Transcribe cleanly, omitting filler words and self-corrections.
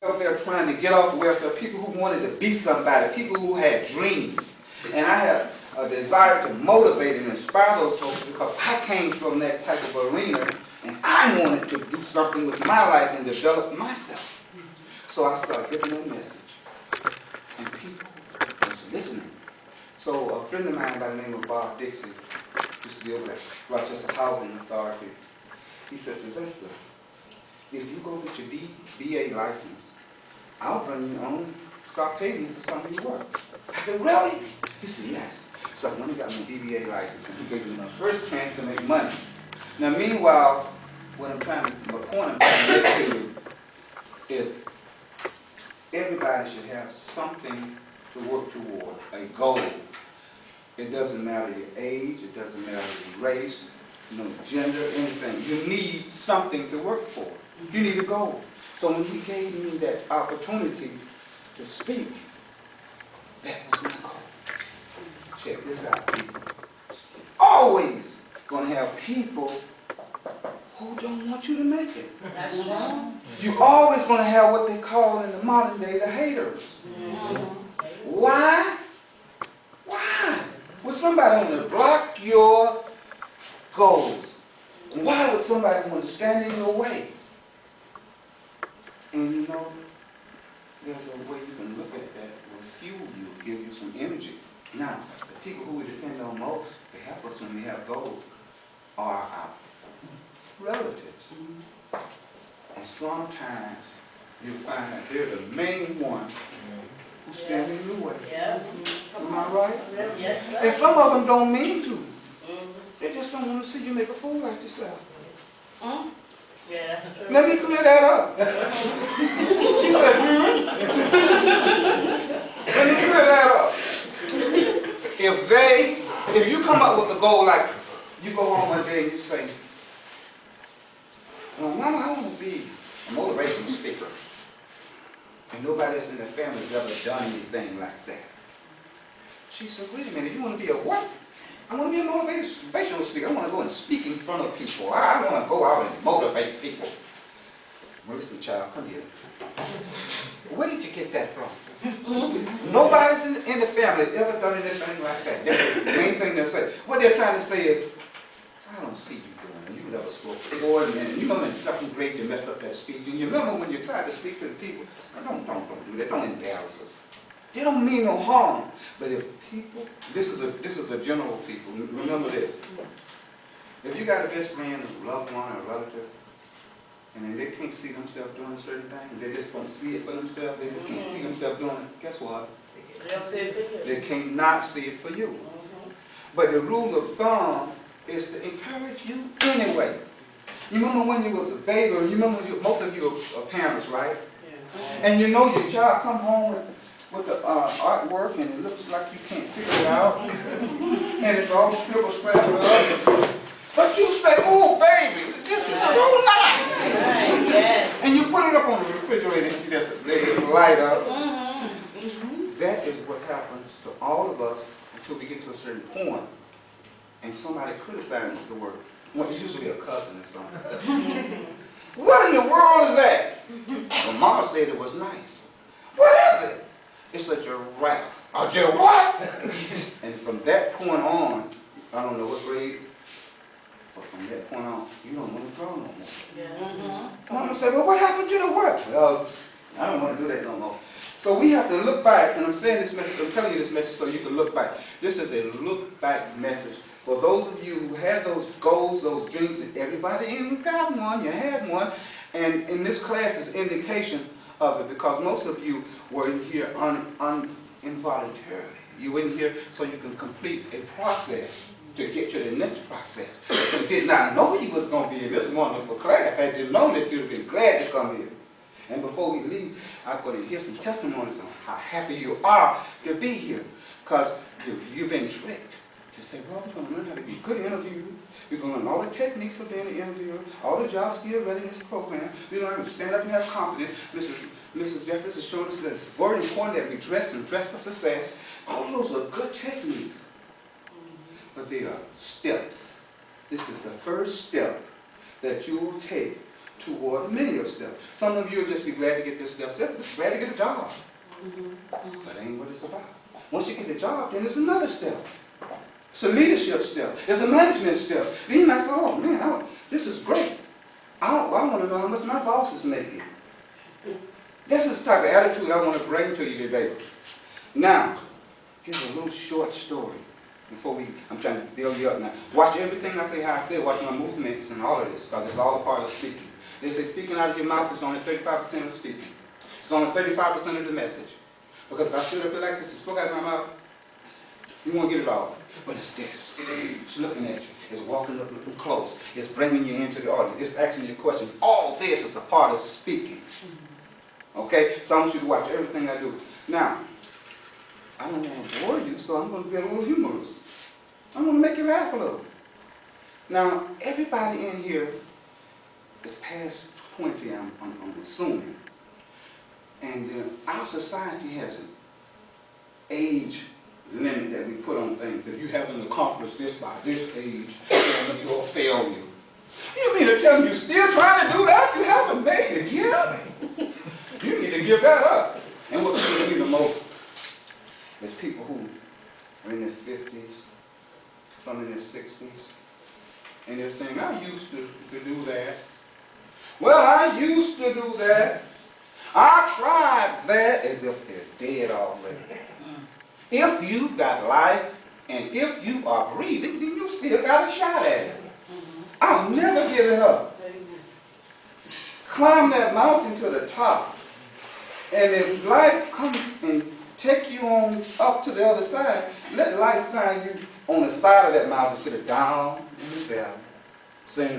welfare, trying to get off welfare, people who wanted to be somebody, people who had dreams. And I have a desire to motivate and inspire those folks because I came from that type of arena and I wanted to do something with my life and develop myself. So I started giving them a message. And people was listening. So a friend of mine by the name of Bob Dixie, used to be over at Rochester Housing Authority, he said, Sylvester, if you go get your BA license, I'll bring you on, start paying you for some of your work. I said, really? He said, yes. So I went and got my DBA license, and he gave me my first chance to make money. Now, meanwhile, what I'm trying to, my point I'm trying to get to is everybody should have something to work toward, a goal. It doesn't matter your age, it doesn't matter your race, no gender, anything. You need something to work for. You need a goal. So when he gave me that opportunity to speak, that was my goal. Check this out, people. Always going to have people who don't want you to make it. That's right. You're always going to have what they call in the modern day the haters. Why? Why? Would somebody want to block your goals? Why would somebody want to stand in your way? And you know, there's a way you can look at that will fuel you, give you some energy. Now, the people who we depend on most to help us when we have goals are our relatives. And sometimes you find that they're the main one who stand in your way. Yeah. Am I right? Yes, sir. And some of them don't mean to. They just don't want to see you make a fool out of yourself. Yeah. Let me clear that up. She said, Let me clear that up. If you come up with a goal like, you go home one day and you say, Mama, I want to be a motivational speaker. And nobody else in the family has ever done anything like that. She said, wait a minute, you want to be a what? I want to be a motivational speaker. I want to go and speak in front of people. I want to go out and motivate people. Well, listen, child, come here. Where did you get that from? Nobody's in the family ever done anything like that. That's the main thing they'll say. What they're trying to say is, I don't see you doing it. You never spoke before. And you remember in second grade you messed up that speech. And you remember when you tried to speak to the people, don't do that. Don't embarrass us. They don't mean no harm. But if people, this is a general people. Remember this. If you got a best friend, a loved one, or a relative, and then they can't see themselves doing a certain thing, they just don't see it for themselves, they just can't see themselves doing it, guess what? They don't see it for you. They cannot see it for you. But the rule of thumb is to encourage you anyway. You remember when you was a baby, or you remember most of you are parents, right? And you know your child come home with the artwork and it looks like you can't figure it out. And it's all scribble scrabble up. But you say, oh baby, this is so nice. Right, yes. And you put it up on the refrigerator and you just let it light up. That is what happens to all of us until we get to a certain point and somebody criticizes the work. Well, usually a cousin or something. What in the world is that? Well, Mama said it was nice. What is it? It's a giraffe. A giraffe? And from that point on, I don't know what grade, but from that point on, you don't want to draw no more. Yeah. Mama said, well, what happened to the work? Well, I don't want to do that no more. So we have to look back, and I'm saying this message, I'm telling you this message so you can look back. This is a look back message. For those of you who had those goals, those dreams, and everybody in you've got one, you had one, and in this class is indication of it because most of you were in here involuntarily. You were in here so you can complete a process to get to the next process. You did not know you was going to be in this wonderful class. Had you known it, you'd have been glad to come here. And before we leave, I'm going to hear some testimonies on how happy you are to be here because you've been tricked. To say, well, we're going to learn how to be good interviewers. We're going to learn all the techniques of being an interviewer, all the job skill readiness program. We're going to stand up and have confidence. Mrs. Jeffries has shown us that it's very important that we dress and dress for success. All those are good techniques. But they are steps. This is the first step that you will take toward a millennial step. Some of you will just be glad to get this step, just glad to get a job. But that ain't what it's about. Once you get the job, then there's another step. It's a leadership step. It's a management step. Then you might say, oh man, this is great. I want to know how much my boss is making. This is the type of attitude I want to bring to you today. Now, here's a little short story before I'm trying to build you up now. Watch everything I say, how I say it. Watch my movements and all of this, because it's all a part of speaking. They say speaking out of your mouth is only 35% of speaking. It's only 35% of the message. Because if I stood up here like this and spoke out of my mouth, you won't get it all. But it's this. It's looking at you. It's walking up looking close. It's bringing you into the audience. It's asking you questions. All this is a part of speaking. Okay? So I want you to watch everything I do. Now, I don't want to bore you, so I'm going to get a little humorous. I'm going to make you laugh a little. Now, everybody in here is past 20, I'm assuming. And our society has an age limit that we put on things. If you haven't accomplished this by this age, you're a failure. You mean to tell me you're still trying to do that? You haven't made it yet? You need to give that up. And what kills me the most is people who are in their 50s, some in their 60s, and they're saying, I used to do that. Well, I used to do that. I tried that, as if they're dead already. If you've got life and if you are breathing, then you still got a shot at it. I'll never give it up. Climb that mountain to the top. And if life comes and take you on up to the other side, let life find you on the side of that mountain instead of down in the valley. Saying,